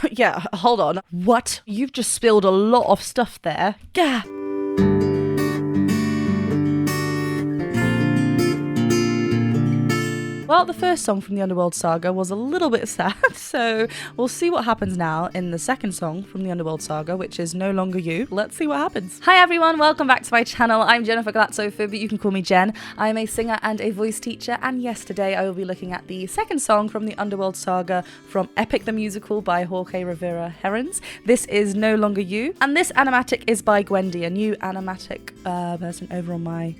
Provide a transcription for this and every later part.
Yeah, hold on. What? You've just spilled a lot of stuff there. Gah! Well, the first song from the Underworld Saga was a little bit sad, so we'll see what happens now in the second song from the Underworld Saga, which is No Longer You. Let's see what happens. Hi everyone, welcome back to my channel. I'm Jennifer Glatzhofer, but you can call me Jen. I'm a singer and a voice teacher, and yesterday I will be looking at the second song from the Underworld Saga from Epic the Musical by Jorge Rivera Herrans. This is No Longer You, and this animatic is by Gwendy, a new animatic person over on my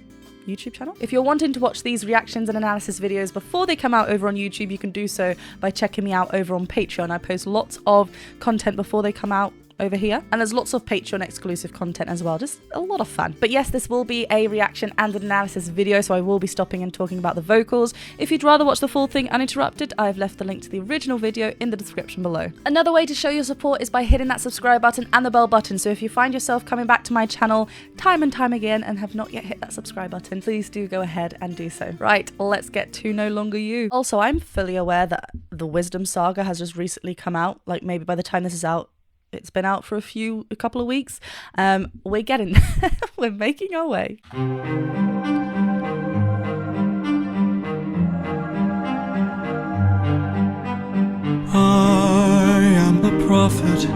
YouTube channel. If you're wanting to watch these reactions and analysis videos before they come out over on YouTube, you can do so by checking me out over on Patreon. I post lots of content before they come out over here, and there's lots of Patreon exclusive content as well, just a lot of fun. But yes, this will be a reaction and an analysis video, so I will be stopping and talking about the vocals. If you'd rather watch the full thing uninterrupted, I've left the link to the original video in the description below. Another way to show your support is by hitting that subscribe button and the bell button, so if you find yourself coming back to my channel time and time again and have not yet hit that subscribe button, please do go ahead and do so. Right, let's get to No Longer You. Also, I'm fully aware that the Wisdom Saga has just recently come out, like maybe by the time this is out, it's been out for a couple of weeks. We're getting there. We're making our way. I am the prophet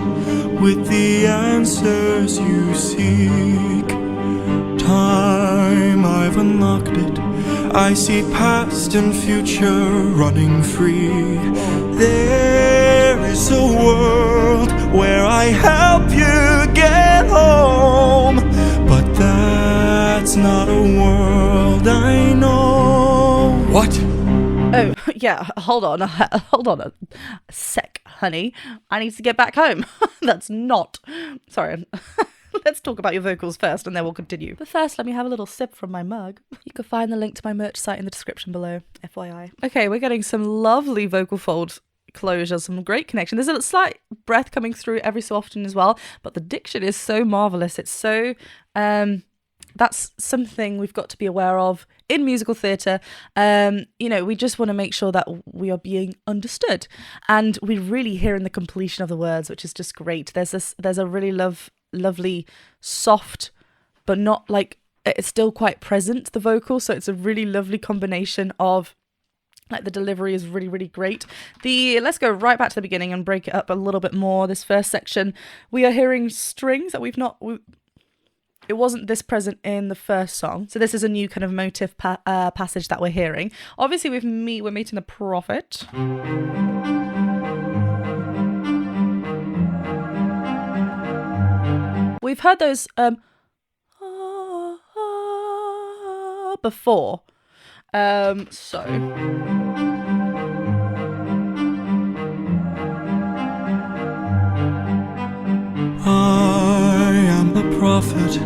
with the answers you seek. Time, I've unlocked it. I see past and future running free. There is a world where I help you get home, but that's not a world I know. What? Oh, yeah, hold on a sec, honey. I need to get back home. That's not... Sorry. Let's talk about your vocals first and then we'll continue. But first, let me have a little sip from my mug. You can find the link to my merch site in the description below, FYI. Okay, we're getting some lovely vocal fold closure, some great connection. There's a slight breath coming through every so often as well, but the diction is so marvellous. It's so... that's something we've got to be aware of in musical theatre. You know, we just want to make sure that we are being understood, and we're really hearing the completion of the words, which is just great. There's a really lovely, soft, but not like, it's still quite present, the vocal, so it's a really lovely combination of, like, the delivery is really, really great. Let's go right back to the beginning and break it up a little bit more. This first section, we are hearing strings that it wasn't this present in the first song. So this is a new kind of motif passage that we're hearing. Obviously we're meeting the prophet. We've heard those before. So I am the prophet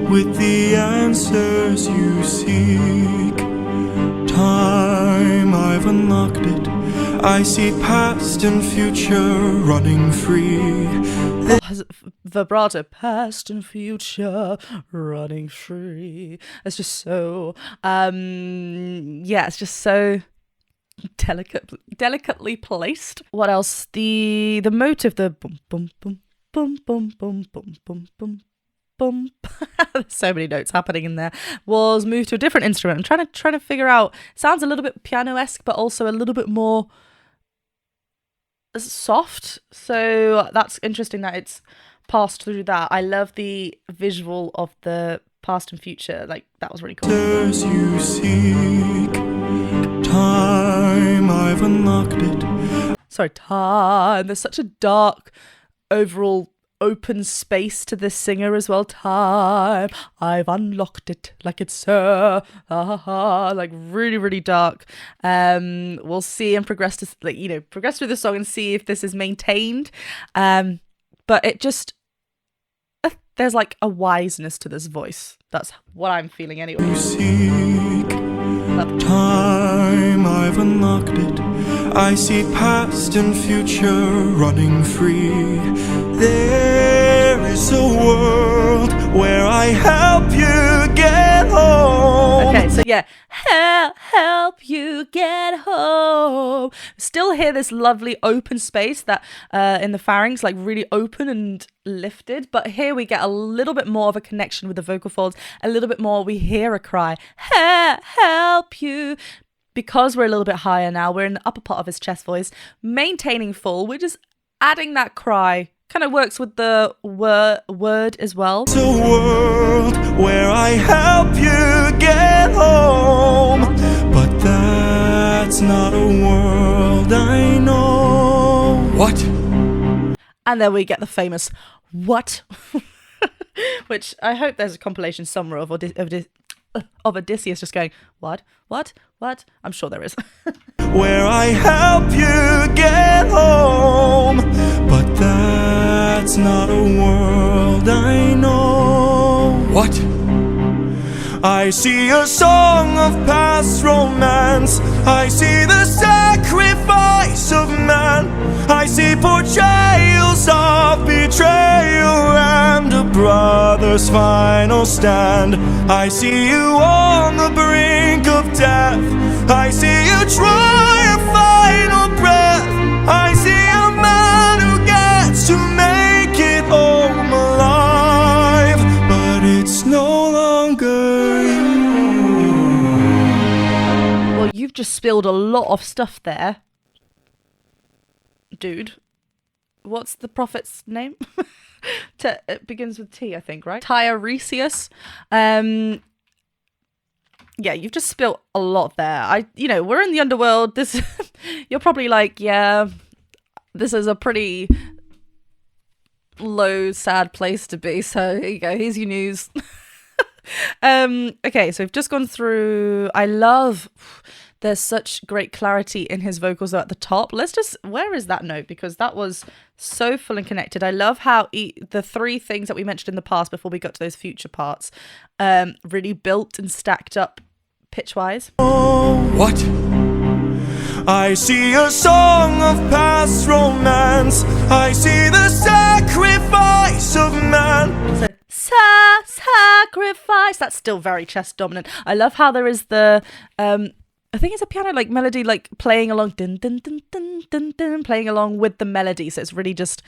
with the answers you seek. Time, I've unlocked it. I see past and future running free. Vibrato, past and future running free. It's just so yeah, it's just so delicately placed. What else? The motive, the boom boom boom boom boom boom boom boom boom boom. There's so many notes happening in there. Was moved to a different instrument. I'm trying to figure out. Sounds a little bit piano-esque, but also a little bit more soft. So that's interesting that it's passed through that. I love the visual of the past and future. Like, that was really cool. As you seek time, I've unlocked it. Sorry, time. There's such a dark overall open space to this singer as well. Time, I've unlocked it, like it's so like really, really dark. We'll see and progress to, like, you know, progress through the song and see if this is maintained. But it just, there's like a wiseness to this voice. That's what I'm feeling anyway. You seek time, I've unlocked it. I see past and future running free. There is a world where I help you get home. Okay, so yeah, help you get home. Still hear this lovely open space that in the pharynx, like really open and lifted. But here we get a little bit more of a connection with the vocal folds. A little bit more, we hear a cry. Help you. Because we're a little bit higher now, we're in the upper part of his chest voice, maintaining full. We're just adding that cry. Kind of works with the word as well. It's a world where I help you get home, but that's not a world I know. What? And then we get the famous what, which I hope there's a compilation somewhere of Odysseus just going, what? I'm sure there is. Where I help you get home, but that's not a world I know. What? I see a song of past romance. I see the sacrifice of man. I see portrayals of betrayal and a brother's final stand. I see you on the brink of death. I see you try a final breath. I see a man who gets to make it home alive, but it's no longer you. Well, you've just spilled a lot of stuff there, dude. What's the prophet's name? It begins with T, I think, right? Tiresias. Yeah, you've just spilled a lot there. We're in the underworld. This, you're probably like, yeah, this is a pretty low, sad place to be. So here you go. Here's your news. Okay, so we've just gone through. I love. There's such great clarity in his vocals at the top. Where is that note? Because that was so full and connected. I love how the three things that we mentioned in the past before we got to those future parts really built and stacked up pitch-wise. What? I see a song of past romance. I see the sacrifice of man. So, sacrifice. That's still very chest dominant. I love how there is the I think it's a piano like melody, like playing along, dun, dun, dun, dun, dun, dun, playing along with the melody. So it's really just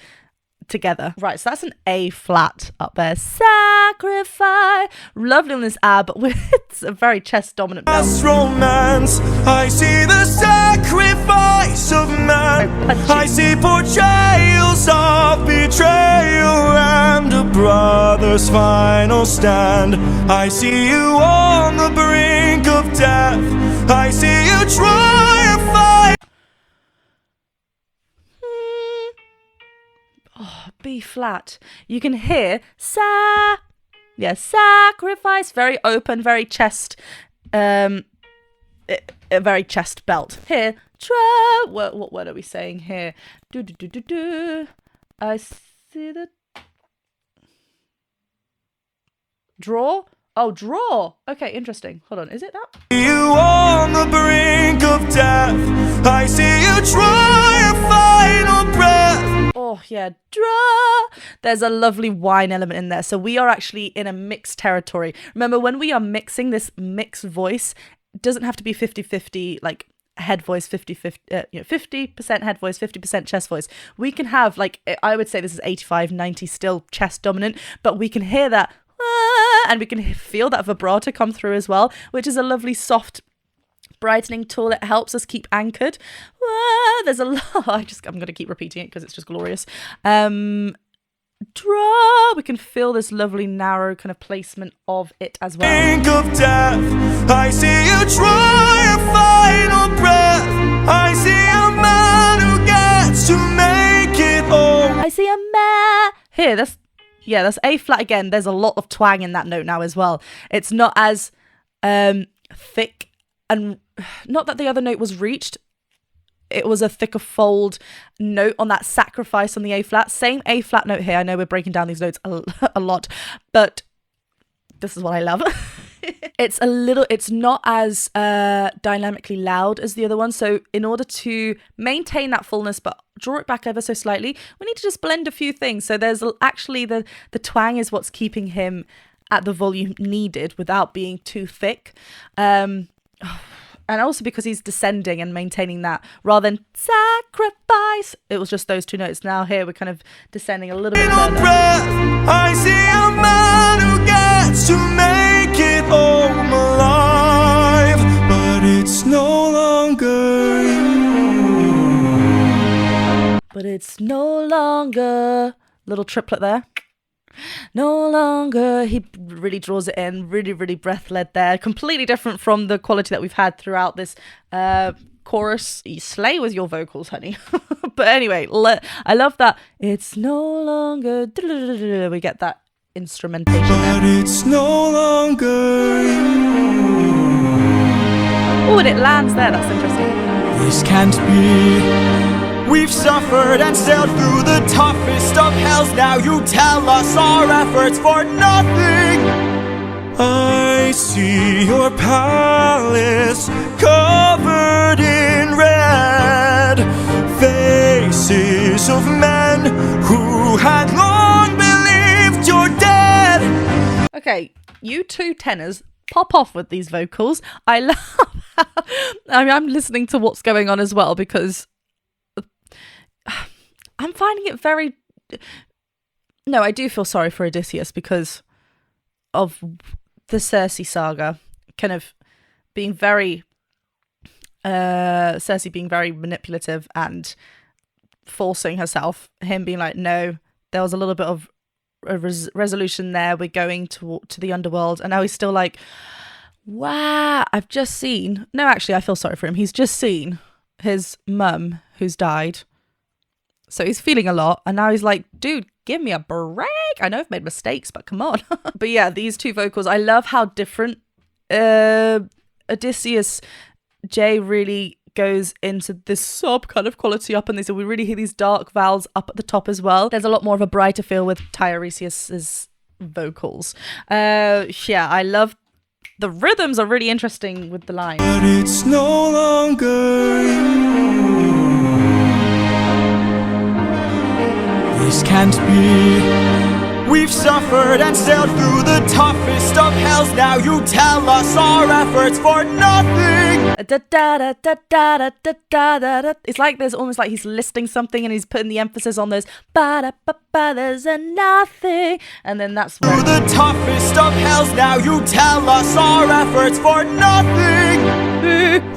together. Right, so that's an A flat up there. Sacrifice. Lovely on this A, but it's a very chest dominant belt. Romance. I see the sacrifice of man. I see portrayals of betrayal and a brother's final stand. I see you on the brink of death. I see you try and fight. Oh, B flat. You can hear sacrifice. Very open, very chest, a very chest belt. Here, what word are we saying here? I see the draw. Oh, draw. Okay, interesting. Hold on. Is it that? You on the brink of death. I see you try a final breath. Oh, yeah. Draw. There's a lovely whine element in there. So we are actually in a mixed territory. Remember, when we are mixing this mixed voice, it doesn't have to be 50-50, like head voice, 50% head voice, 50% chest voice. We can have, like, I would say this is 85-90 still chest dominant, but we can hear that and we can feel that vibrato come through as well, which is a lovely soft brightening tool. It helps us keep anchored. There's a lot. I'm going to keep repeating it because it's just glorious. Draw. We can feel this lovely narrow kind of placement of it as well. Think of death. I see you try a final breath. I see a man who gets to make it home. I see a man. Here, that's A flat again. There's a lot of twang in that note now as well. It's not as thick, and not that the other note was reached. It was a thicker fold note on that sacrifice on the A flat. Same A flat note here. I know we're breaking down these notes a lot, but this is what I love. It's not as dynamically loud as the other one. So in order to maintain that fullness, but draw it back ever so slightly, we need to just blend a few things. So there's actually the twang is what's keeping him at the volume needed without being too thick. And also because he's descending and maintaining that rather than sacrifice. It was just those two notes. Now here we're kind of descending a little bit further. I see a man who gets to make it home alive, but it's no longer you. But it's no longer... Little triplet there. No longer. He really draws it in. Really, really breath-led there. Completely different from the quality that we've had throughout this chorus. You slay with your vocals, honey. But anyway, I love that. It's no longer... We get that instrumentation there. But it's no longer you. Oh, and it lands there. That's interesting. This can't be. We've suffered and sailed through the toughest of hells. Now you tell us our efforts for nothing. I see your palace covered in red, faces of men who had long believed you're dead. Okay, you two tenors pop off with these vocals. I love how, I mean, I'm listening to what's going on as well because I'm finding it very... No, I do feel sorry for Odysseus because of the Circe saga kind of being very... Circe being very manipulative and forcing herself. Him being like, no, there was a little bit of a resolution there. We're going to the underworld. And now he's still like, wow, I've just seen... No, actually, I feel sorry for him. He's just seen his mum who's died. So he's feeling a lot. And now he's like, dude, give me a break. I know I've made mistakes, but come on. But yeah, these two vocals, I love how different Odysseus J really goes into this sob kind of quality up in these. So we really hear these dark vowels up at the top as well. There's a lot more of a brighter feel with Tiresias's vocals. Yeah, I love the rhythms are really interesting with the lines. But it's no longer you. This can't be. We've suffered and sailed through the toughest of hells. Now you tell us our efforts for nothing. It's like there's almost like he's listing something and he's putting the emphasis on those there's a nothing, and then that's where through the toughest of hells. Now you tell us our efforts for nothing.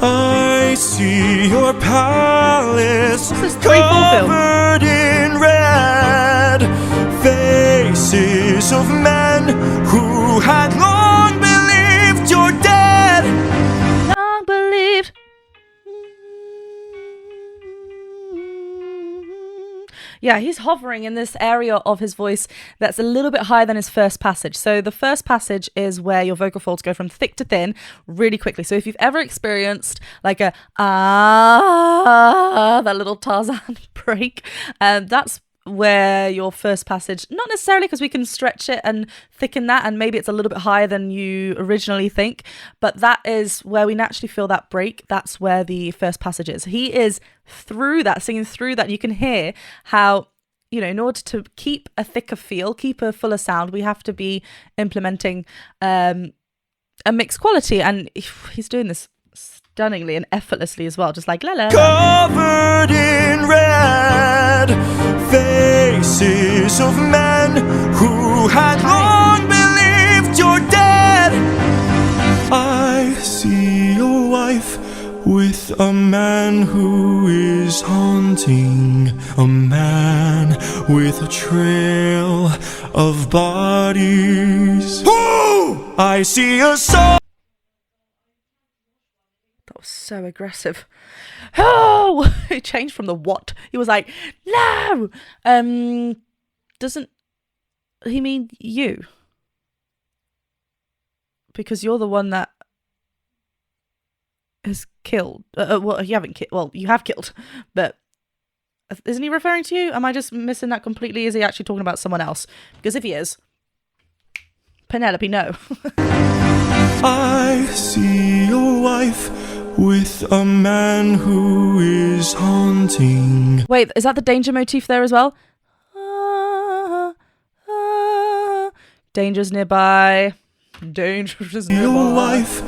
I see your palace covered in red, faces of men who had long believed you're dead. Long believed. Yeah, he's hovering in this area of his voice that's a little bit higher than his first passage. So the first passage is where your vocal folds go from thick to thin really quickly. So if you've ever experienced like a that little Tarzan break, that's where your first passage, not necessarily because we can stretch it and thicken that, and maybe it's a little bit higher than you originally think, but that is where we naturally feel that break. That's where the first passage is. He is through that, singing through that. You can hear how, you know, in order to keep a thicker feel, keep a fuller sound, we have to be implementing a mixed quality, and he's doing this stunningly and effortlessly as well, just like la la. Covered in red, faces of men who had long believed you're dead. I see your wife with a man who is haunting, a man with a trail of bodies. Woo! I see a soul. So aggressive. Oh, it changed from the what. He was like, no. Doesn't he mean you? Because you're the one that has killed. Well, you haven't killed. Well, you have killed, but isn't he referring to you? Am I just missing that completely? Is he actually talking about someone else? Because if he is, Penelope, no. I see your wife with a man who is haunting. Wait, is that the danger motif there as well? Danger's nearby. Danger's nearby. Your wife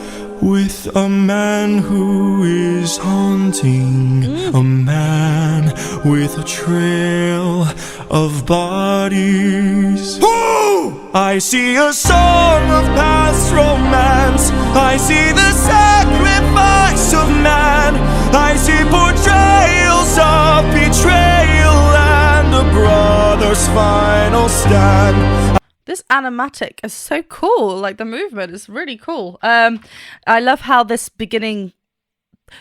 with a man who is haunting, a man with a trail of bodies. Woo! I see a song of past romance, I see the sacrifice of man, I see portrayals of betrayal and a brother's final stand. This animatic is so cool. Like, the movement is really cool. I love how this beginning,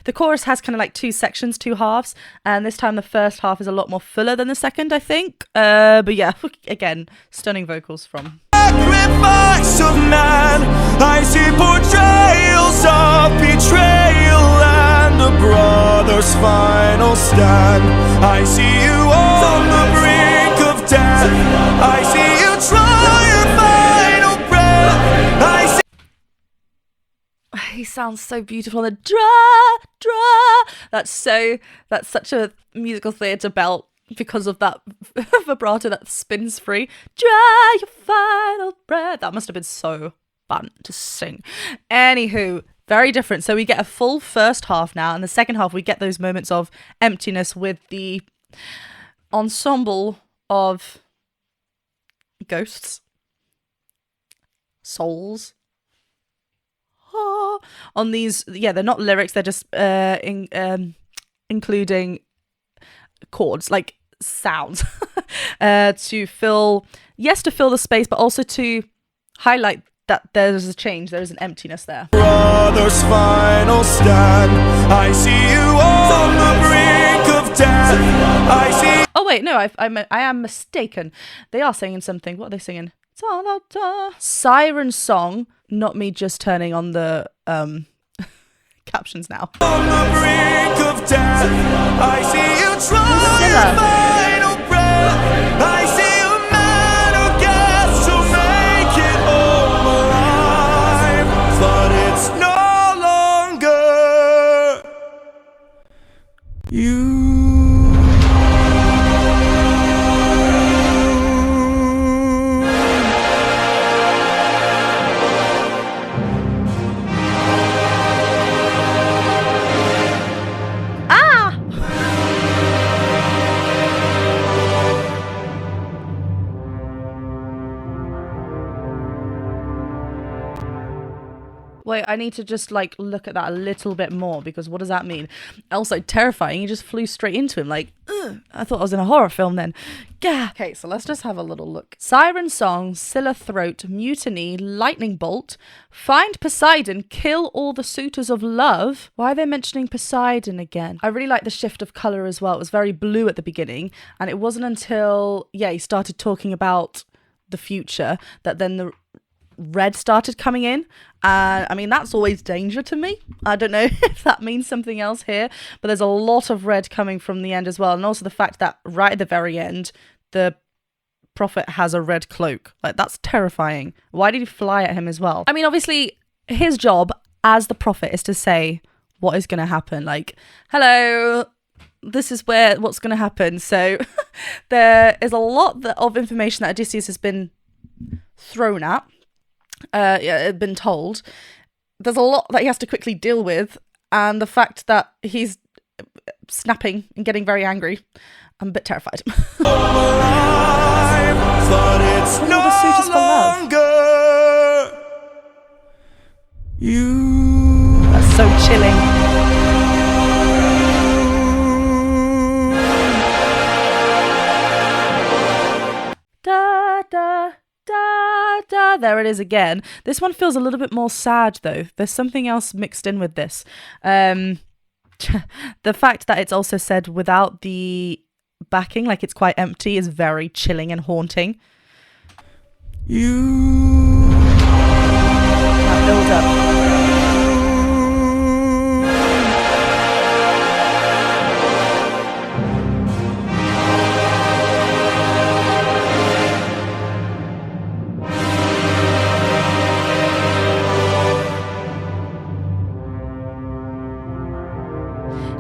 the chorus has kind of like two sections, two halves, and this time the first half is a lot more fuller than the second, I think. But yeah, again, stunning vocals from. Sacrifice of man, I see portrayals of betrayal and a brother's final stand. I see you on the brink of death, I see you try your final breath, I see. He sounds so beautiful. The that's such a musical theatre belt because of that vibrato that spins free. Dry your final breath. That must have been so fun to sing. Anywho, very different. So we get a full first half now, and the second half we get those moments of emptiness with the ensemble of ghosts, souls. On these, yeah, they're not lyrics, they're just including chords, like sounds, to fill the space, but also to highlight that there's a change, there's an emptiness there. Brother's final stand, I see you on the brink of death, I see. Oh wait, no, I am mistaken. They are singing something. What are they singing? Siren song, not me just turning on the captions now. On the brink of death, I see you try your final breath, I see a man who gets to make it all alive, but it's no longer you. Wait, I need to just like look at that a little bit more, because what does that mean? Also terrifying. He just flew straight into him like, ugh. I thought I was in a horror film then. Gah. Okay, so let's just have a little look. Siren song, Scylla throat, mutiny, lightning bolt, find Poseidon, kill all the suitors of love. Why are they mentioning Poseidon again? I really like the shift of color as well. It was very blue at the beginning, and it wasn't until, yeah, he started talking about the future that then the red started coming in. I mean, that's always danger to me. I don't know if that means something else here, but there's a lot of red coming from the end as well. And also the fact that right at the very end, the prophet has a red cloak. Like, that's terrifying. Why did he fly at him as well? I mean, obviously, his job as the prophet is to say what is going to happen. Like, hello, this is what's going to happen. So there is a lot of information that Odysseus has been thrown at. Been told. There's a lot that he has to quickly deal with, and the fact that he's snapping and getting very angry, I'm a bit terrified. Alive, but it's no longer you. That's so chilling. Da da da da. There it is again. This one feels a little bit more sad though. There's something else mixed in with this. The fact that it's also said without the backing, like it's quite empty, is very chilling and haunting. That build up.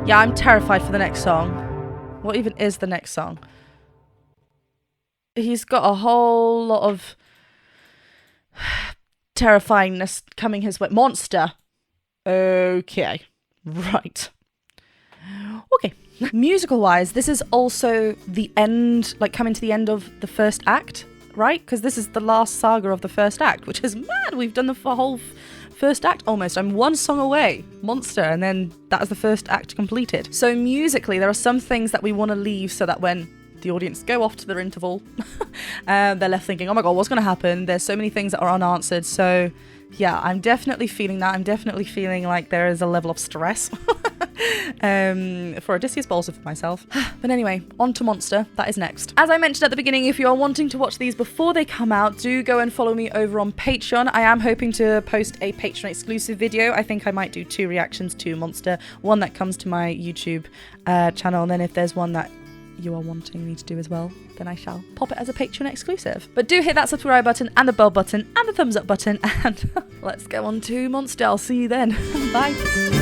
Yeah, I'm terrified for the next song. What even is the next song? He's got a whole lot of terrifyingness coming his way. Monster. Okay. Right. Okay. Musical wise, this is also the end, like coming to the end of the first act, right? Because this is the last saga of the first act, which is mad. We've done the whole first act almost. I'm one song away, Monster, and then that is the first act completed. So musically, there are some things that we want to leave so that when the audience go off to their interval, they're left thinking, oh my god, what's going to happen? There's so many things that are unanswered. So yeah, I'm definitely feeling that. I'm definitely feeling like there is a level of stress for Odysseus, but also for myself. But anyway, on to Monster. That is next. As I mentioned at the beginning, if you are wanting to watch these before they come out, do go and follow me over on Patreon. I am hoping to post a Patreon exclusive video. I think I might do 2 reactions to Monster. One that comes to my YouTube channel, and then if there's one that you are wanting me to do as well, then I shall pop it as a Patreon exclusive. But do hit that subscribe button and the bell button and the thumbs up button, and let's go on to Monster. I'll see you then. Bye.